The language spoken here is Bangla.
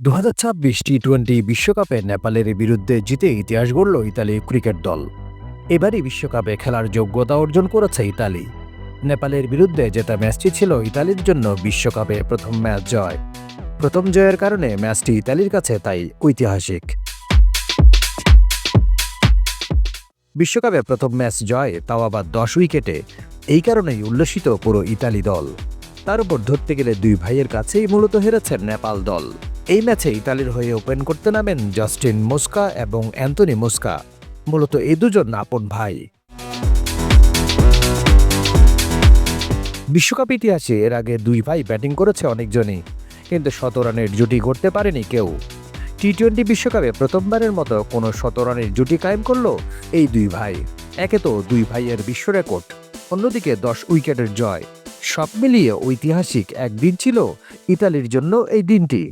2026 টি-20 বিশ্বকাপে নেপালের বিরুদ্ধে জিতে ইতিহাস গড়ল ইতালি ক্রিকেট দল। এবারই বিশ্বকাপে খেলার যোগ্যতা অর্জন করেছে ইতালি। নেপালের বিরুদ্ধে জেতা ম্যাচটি ছিল ইতালির জন্য বিশ্বকাপে প্রথম ম্যাচ জয়। প্রথম জয়ের কারণে ম্যাচটি ইতালির কাছে তাই ঐতিহাসিক। বিশ্বকাপে প্রথম ম্যাচ জয়, তাও আবার 10 উইকেটে। এই কারণেই উল্লসিত পুরো ইতালি দল। তার উপর ধরতে গেলে দুই ভাইয়ের কাছেই মূলত হেরেছেন নেপাল দল। এই ম্যাচে ইতালির হয়ে ওপেন করতে নামেন জাস্টিন মোস্কা এবং অ্যান্থনি মোস্কা। মূলত এই দুজন আপন ভাই। বিশ্বকাপ ইতিহাসে এর আগে দুই ভাই ব্যাটিং করেছে অনেকজনই, কিন্তু 100 রানের জুটি গড়তে পারেনি কেউ। টি-20 বিশ্বকাপে প্রথমবারের মতো কোনো 100 রানের জুটি কায়েম করল এই দুই ভাই। একে তো দুই ভাইয়ের বিশ্ব রেকর্ড, অন্যদিকে 10 উইকেটের জয়। সব মিলিয়ে ঐতিহাসিক একদিন ছিল ইতালির জন্য এই দিনটি।